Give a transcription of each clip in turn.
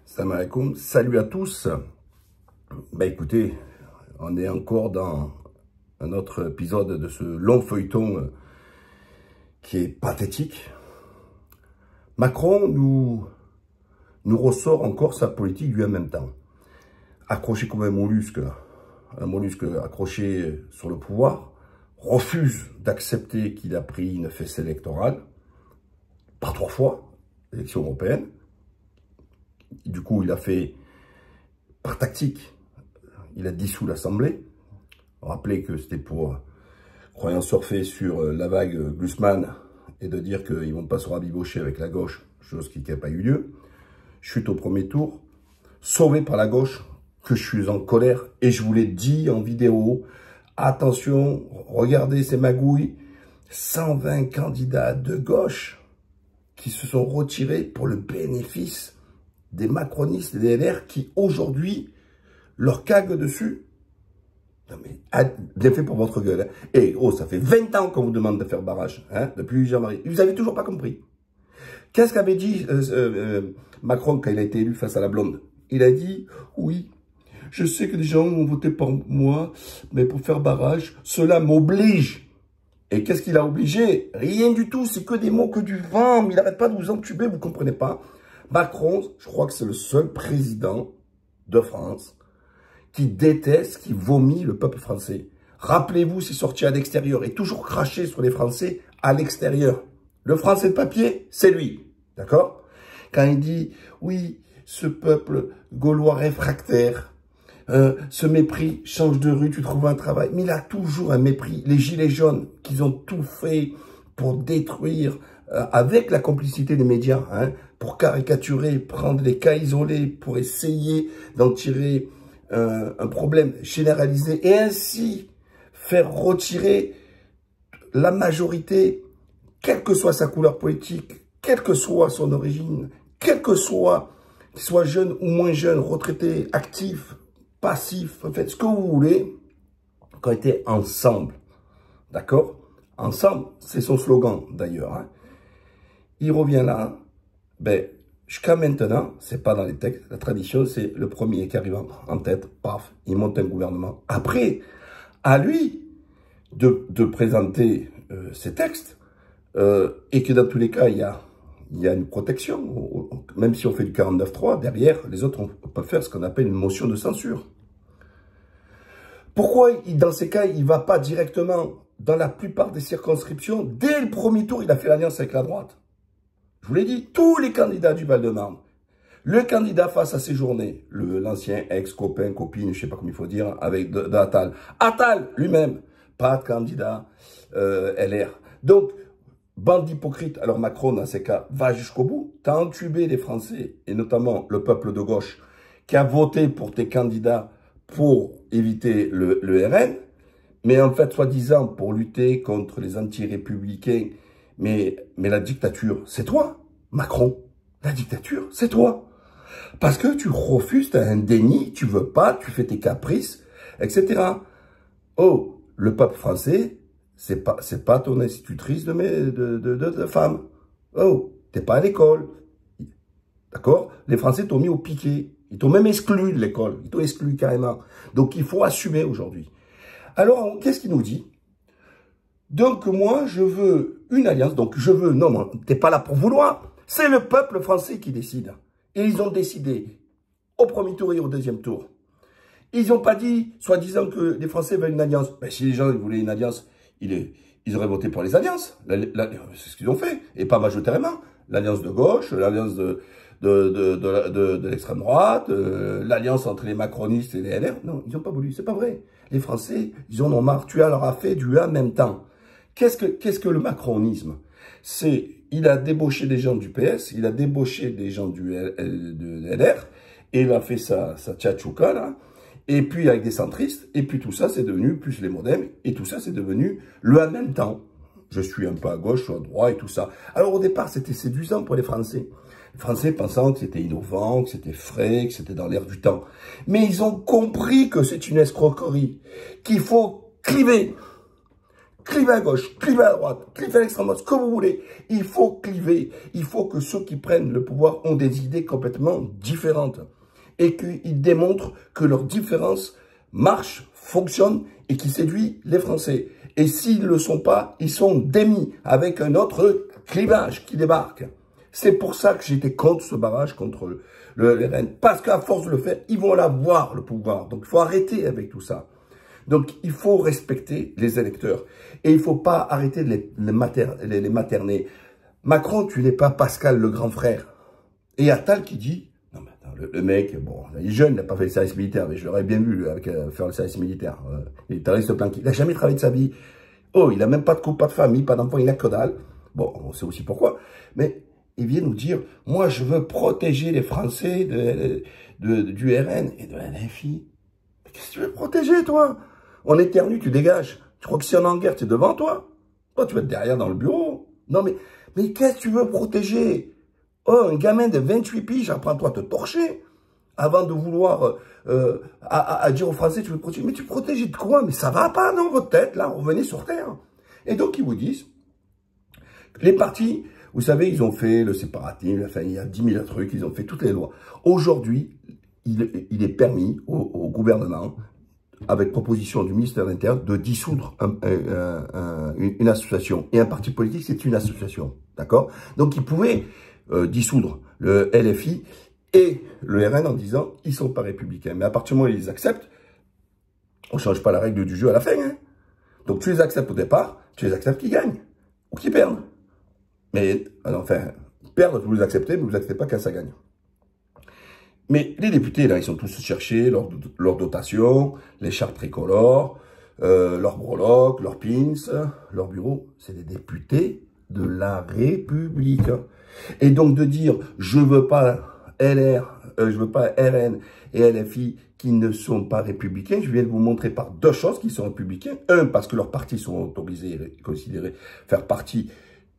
Salam alaikum, salut à tous. Écoutez, on est encore dans un autre épisode de ce long feuilleton qui est pathétique. Macron nous ressort encore sa politique du en même temps. Accroché comme un mollusque accroché sur le pouvoir, refuse d'accepter qu'il a pris une fessée électorale, par 3 fois, l'élection européenne. Du coup, il a fait, par tactique, il a dissous l'Assemblée. Rappelez que c'était pour, croyant surfer sur la vague Glucksmann et de dire qu'ils ne vont pas se rabibocher avec la gauche, chose qui n'a pas eu lieu. Chute au premier tour, sauvé par la gauche, que je suis en colère. Et je vous l'ai dit en vidéo, attention, regardez ces magouilles, 120 candidats de gauche qui se sont retirés pour le bénéfice des macronistes et des LR qui, aujourd'hui, leur caguent dessus. Non mais, bien fait pour votre gueule. Hein. Et, oh, ça fait 20 ans qu'on vous demande de faire barrage, hein, depuis Jean-Marie. Vous avez toujours pas compris. Qu'est-ce qu'avait dit Macron quand il a été élu face à la blonde? Il a dit, oui, je sais que les gens ont voté pour moi, mais pour faire barrage, cela m'oblige. Et qu'est-ce qu'il a obligé? Rien du tout, c'est que des mots, que du vent. Mais il n'arrête pas de vous entuber, vous comprenez pas. Macron, je crois que c'est le seul président de France qui déteste, qui vomit le peuple français. Rappelez-vous, c'est sorti à l'extérieur et toujours craché sur les Français à l'extérieur. Le français de papier, c'est lui, d'accord? Quand il dit, oui, ce peuple gaulois réfractaire, ce mépris, change de rue, tu trouves un travail. Mais il a toujours un mépris. Les gilets jaunes, qu'ils ont tout fait pour détruire, avec la complicité des médias, hein, pour caricaturer, prendre les cas isolés, pour essayer d'en tirer un problème généralisé et ainsi faire retirer la majorité, quelle que soit sa couleur politique, quelle que soit son origine, quel que soit, qu'il soit jeune ou moins jeune, retraité, actif, passif, en fait, ce que vous voulez, qu'on était ensemble, d'accord? Ensemble, c'est son slogan d'ailleurs, hein. Il revient là, jusqu'à maintenant, c'est pas dans les textes, la tradition, c'est le premier qui arrive en tête, paf, il monte un gouvernement. Après, à lui de présenter ses textes, et que dans tous les cas, il y a une protection, même si on fait du 49.3, derrière, les autres peuvent faire ce qu'on appelle une motion de censure. Pourquoi, dans ces cas, il ne va pas directement, dans la plupart des circonscriptions, dès le premier tour, il a fait l'alliance avec la droite? Je vous l'ai dit, tous les candidats du Val-de-Marne, le candidat face à ces journées, l'ancien ex-copain, copine, je ne sais pas comment il faut dire, avec d'Attal. Attal lui-même, pas de candidat LR. Donc, bande d'hypocrites. Alors Macron, dans ces cas, va jusqu'au bout. Tu as entubé les Français, et notamment le peuple de gauche, qui a voté pour tes candidats pour éviter le RN, mais en fait, soi-disant, pour lutter contre les anti-républicains. Mais la dictature, c'est toi, Macron. La dictature, c'est toi. Parce que tu refuses, tu as un déni, tu veux pas, tu fais tes caprices, etc. Oh, le peuple français, c'est pas ton institutrice de femme. Oh, t'es pas à l'école. D'accord? Les Français t'ont mis au piquet. Ils t'ont même exclu de l'école. Ils t'ont exclu carrément. Donc, il faut assumer aujourd'hui. Alors, qu'est-ce qu'il nous dit? Donc, moi, je veux une alliance. Donc, je veux... Non, t'es pas là pour vouloir. C'est le peuple français qui décide. Et ils ont décidé au premier tour et au deuxième tour. Ils n'ont pas dit, soi-disant, que les Français veulent une alliance. Si les gens voulaient une alliance, ils auraient voté pour les alliances. C'est ce qu'ils ont fait. Et pas majoritairement. L'alliance de gauche, l'alliance de l'extrême droite, l'alliance entre les macronistes et les LR. Non, ils n'ont pas voulu. C'est pas vrai. Les Français, ils en ont marre. Tu leur as fait du en même temps. Qu'est-ce que le macronisme? Il a débauché des gens du PS, il a débauché des gens de LR, et il a fait sa tchatchouka, là, et puis avec des centristes, et puis tout ça, c'est devenu, plus les modems, et tout ça, c'est devenu le en même temps. Je suis un peu à gauche, je suis à droite, et tout ça. Alors au départ, c'était séduisant pour les Français. Les Français pensant que c'était innovant, que c'était frais, que c'était dans l'air du temps. Mais ils ont compris que c'est une escroquerie, qu'il faut cliver. clivez à gauche, clivez à droite, clivez à l'extrême droite, ce que vous voulez. Il faut cliver. Il faut que ceux qui prennent le pouvoir ont des idées complètement différentes. Et qu'ils démontrent que leurs différences marchent, fonctionnent et qui séduisent les Français. Et s'ils ne le sont pas, ils sont démis avec un autre clivage qui débarque. C'est pour ça que j'étais contre ce barrage, contre le RN. Parce qu'à force de le faire, ils vont l'avoir, le pouvoir. Donc, il faut arrêter avec tout ça. Donc, il faut respecter les électeurs. Et il ne faut pas arrêter de les materner. Macron, tu n'es pas Pascal, le grand frère. Et il y a Attal qui dit, non mais attends, le mec, bon, il est jeune, il n'a pas fait le service militaire, mais je l'aurais bien vu avec faire le service militaire. Il est terroriste plein il n'a jamais travaillé de sa vie. Oh, il n'a même pas de couple, pas de famille, pas d'enfant, il n'a que dalle. Bon, on sait aussi pourquoi. Mais il vient nous dire, moi, je veux protéger les Français du RN et de la LFI. Mais qu'est-ce que tu veux protéger, toi? On éternue, tu dégages. Tu crois que si on est en guerre, tu es devant, toi? Toi, tu vas être derrière dans le bureau. Non, mais qu'est-ce que tu veux protéger? Oh, un gamin de 28 piges, apprends-toi à te torcher. Avant de vouloir à dire aux Français, tu veux protéger. Mais tu protèges de quoi? Mais ça va pas dans votre tête, là. Revenez sur Terre. Et donc, ils vous disent, les partis, vous savez, ils ont fait le séparatisme, enfin, il y a 10 000 trucs, ils ont fait toutes les lois. Aujourd'hui, il est permis au gouvernement, avec proposition du ministère de l'Intérieur, de dissoudre une association. Et un parti politique, c'est une association. D'accord? Donc, ils pouvaient dissoudre le LFI et le RN en disant, ils sont pas républicains. Mais à partir du moment où ils les acceptent, on change pas la règle du jeu à la fin. Hein. Donc, tu les acceptes au départ, tu les acceptes qu'ils gagnent ou qu'ils perdent. Mais, enfin, perdre, vous les acceptez, mais vous acceptez pas quand ça gagne. Mais les députés, là, ils sont tous cherchés leur dotation, les chartes tricolores, leurs breloques, leurs pins, leurs bureaux. C'est des députés de la République. Et donc de dire, je veux pas je veux pas RN et LFI qui ne sont pas républicains, je viens de vous montrer par deux choses qu'ils sont républicains. Un, parce que leurs partis sont autorisés et considérés faire partie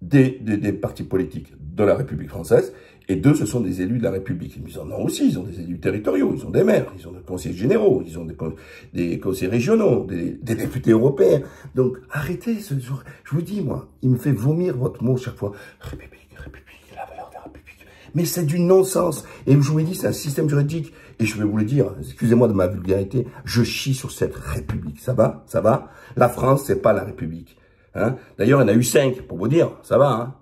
des partis politiques de la République française. Et deux, ce sont des élus de la République. Ils en ont aussi, ils ont des élus territoriaux, ils ont des maires, ils ont des conseillers généraux, ils ont des conseillers régionaux, des députés européens. Donc, arrêtez ce genre. Je vous dis, moi, il me fait vomir votre mot chaque fois. République, République, la valeur de la République. Mais c'est du non-sens. Et je vous l'ai dit, c'est un système juridique. Et je vais vous le dire, excusez-moi de ma vulgarité, je chie sur cette République. Ça va? Ça va? La France, c'est pas la République. Hein? D'ailleurs, il y en a eu 5, pour vous dire, ça va, hein?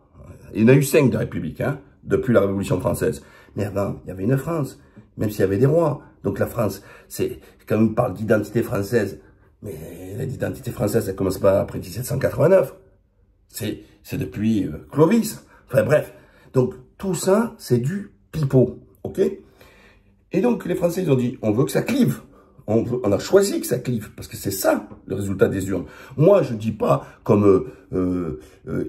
Il y en a eu 5 de République, hein, depuis la Révolution française. Mais avant, il y avait une France, même s'il y avait des rois. Donc la France, c'est, quand on parle d'identité française, mais l'identité française, elle commence pas après 1789. C'est depuis Clovis. Enfin bref. Donc tout ça, c'est du pipeau, ok? Et donc les Français, ils ont dit, on veut que ça clive. On a choisi que ça clive, parce que c'est ça, le résultat des urnes. Moi, je dis pas comme eux,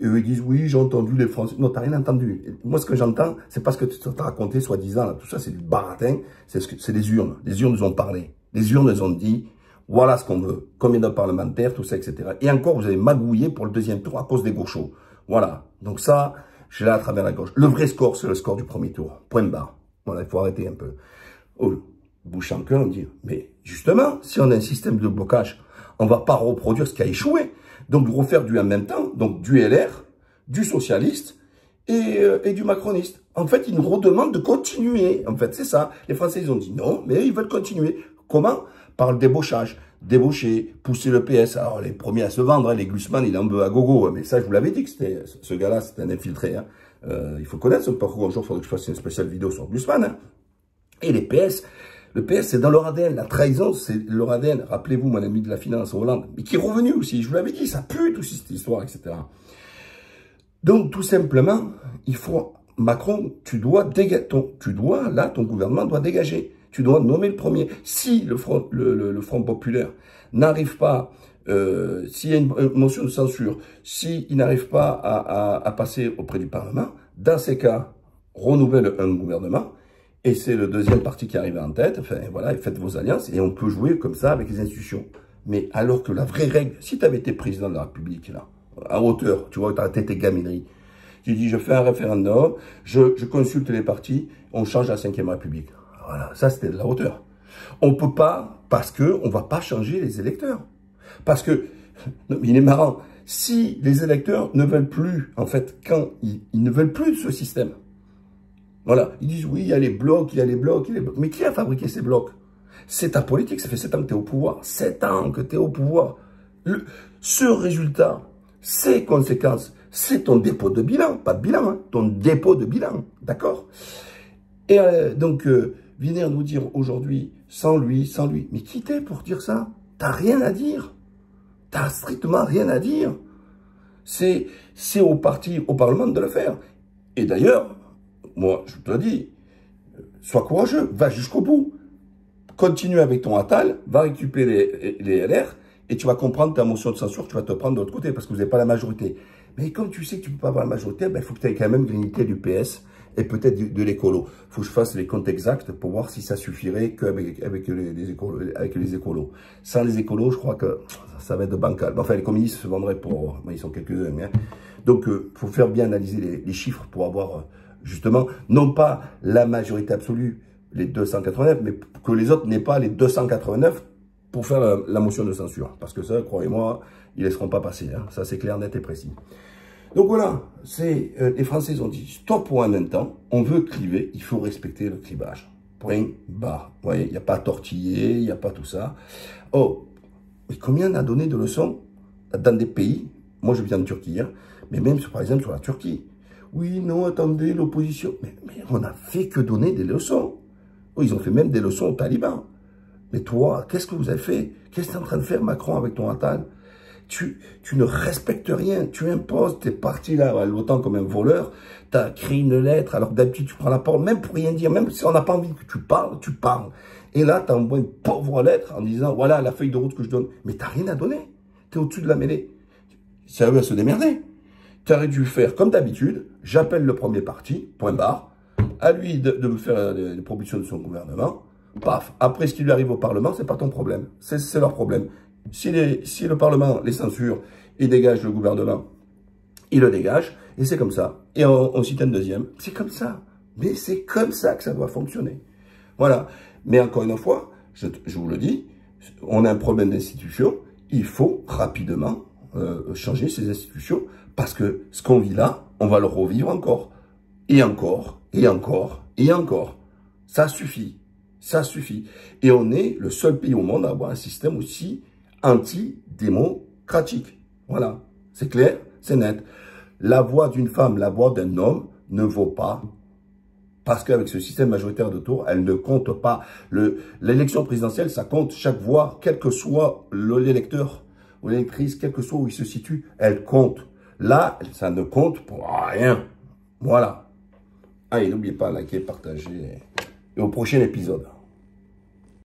ils disent, oui, j'ai entendu les Français. Non, t'as rien entendu. Moi, ce que j'entends, c'est pas ce que tu t'as raconté, soi-disant, là. Tout ça, c'est du baratin. C'est des urnes. Les urnes nous ont parlé. Les urnes nous ont dit, voilà ce qu'on veut. Combien de parlementaires, tout ça, etc. Et encore, vous avez magouillé pour le deuxième tour à cause des gauchos. Voilà. Donc ça, je l'ai à travers la gauche. Le vrai score, c'est le score du premier tour. Point barre. Voilà, il faut arrêter un peu. Oh. Bouche en cœur, on dit, mais justement, si on a un système de blocage, on va pas reproduire ce qui a échoué. Donc, refaire du en même temps, donc du LR, du socialiste et du macroniste. En fait, ils nous redemandent de continuer. En fait, c'est ça. Les Français, ils ont dit non, mais ils veulent continuer. Comment? Par le débauchage. Débaucher, pousser le PS. Alors, les premiers à se vendre, hein, les Glucksmann, il en veut à gogo. Hein, mais ça, je vous l'avais dit que c'était, ce gars-là, c'était un infiltré. Hein. Il faut connaître ce parcours. Un jour, il faudrait que je fasse une spéciale vidéo sur Glucksmann. Hein. Et les PS, le PS, c'est dans leur ADN. La trahison, c'est leur ADN. Rappelez-vous, mon ami de la finance, Hollande, mais qui est revenu aussi. Je vous l'avais dit, ça pue aussi cette histoire, etc. Donc, tout simplement, il faut, Macron, tu dois, ton gouvernement doit dégager. Tu dois nommer le premier. Si le Front populaire n'arrive pas, s'il y a une motion de censure, s'il n'arrive pas à passer auprès du Parlement, dans ces cas, renouvelle un gouvernement. Et c'est le deuxième parti qui arrive en tête. Enfin, voilà, faites vos alliances et on peut jouer comme ça avec les institutions. Mais alors que la vraie règle, si tu avais été président de la République, là, à hauteur, tu vois, tu as arrêté tes gamineries. Tu dis, je fais un référendum, je consulte les partis, on change la 5e République. Voilà, ça c'était de la hauteur. On peut pas, parce que on va pas changer les électeurs. Parce que, non, mais il est marrant, si les électeurs ne veulent plus, en fait, quand ils ne veulent plus de ce système, voilà, ils disent oui, il y a les blocs, il y a les blocs, il y a les blocs. Mais qui a fabriqué ces blocs? C'est ta politique, ça fait 7 ans que tu es au pouvoir. 7 ans que tu es au pouvoir. Ce résultat, ces conséquences, c'est ton dépôt de bilan, pas de bilan, hein, ton dépôt de bilan, d'accord? Et donc, venir nous dire aujourd'hui, sans lui, mais qui t'es pour dire ça? T'as rien à dire. T'as strictement rien à dire. C'est au parti, au Parlement de le faire. Et d'ailleurs, moi, je te le dis, sois courageux, va jusqu'au bout. Continue avec ton Attal, va récupérer les LR, et tu vas comprendre ta motion de censure, tu vas te prendre de l'autre côté, parce que vous n'avez pas la majorité. Mais comme tu sais que tu ne peux pas avoir la majorité, il faut que tu aies quand même l'unité du PS, et peut-être de l'écolo. Il faut que je fasse les comptes exacts pour voir si ça suffirait qu'avec les écolos. Sans les écolos, je crois que ça va être bancal. Enfin, les communistes se vendraient pour... ils sont quelques-uns. Hein. Donc, il faut faire bien analyser les chiffres pour avoir, justement, non pas la majorité absolue, les 289, mais que les autres n'aient pas les 289 pour faire la motion de censure. Parce que ça, croyez-moi, ils ne laisseront pas passer. Hein. Ça, c'est clair, net et précis. Donc voilà, les Français ont dit stop pour un temps, on veut cliver, il faut respecter le clivage. Point barre. Vous voyez, il n'y a pas à tortiller, il n'y a pas tout ça. Oh, mais combien on a donné de leçons dans des pays, moi je viens de Turquie, hein, mais même par exemple sur la Turquie. Oui, non, attendez, l'opposition. Mais on n'a fait que donner des leçons. Oh, ils ont fait même des leçons aux talibans. Mais toi, qu'est-ce que vous avez fait? Qu'est-ce que tu es en train de faire, Macron, avec ton Attal? Tu ne respectes rien, tu imposes, tu es parti là à l'OTAN comme un voleur, tu as écrit une lettre, alors d'habitude tu prends la parole, même pour rien dire, même si on n'a pas envie que tu parles, tu parles. Et là, tu envoies une pauvre lettre en disant, voilà la feuille de route que je donne. Mais tu n'as rien à donner, tu es au-dessus de la mêlée. Ça veut se démerder. Tu aurais dû faire comme d'habitude, j'appelle le premier parti, point barre, à lui de me faire les propositions de son gouvernement, paf, après ce qui lui arrive au Parlement, c'est pas ton problème, c'est leur problème. Si le Parlement les censure, il dégage le gouvernement, il le dégage, et c'est comme ça. Et on cite un deuxième, c'est comme ça. Mais c'est comme ça que ça doit fonctionner. Voilà. Mais encore une fois, je vous le dis, on a un problème d'institution, il faut rapidement changer ces institutions, parce que ce qu'on vit là, on va le revivre encore. Et encore, et encore, et encore. Ça suffit. Ça suffit. Et on est le seul pays au monde à avoir un système aussi anti-démocratique. Voilà. C'est clair, c'est net. La voix d'une femme, la voix d'un homme ne vaut pas. Parce qu'avec ce système majoritaire de tour, elle ne compte pas. L'élection présidentielle, ça compte chaque voix, quel que soit l'électeur ou l'électrice, quel que soit où il se situe, elle compte. Là, ça ne compte pour rien. Voilà. Allez, n'oubliez pas de liker, partager. Et au prochain épisode.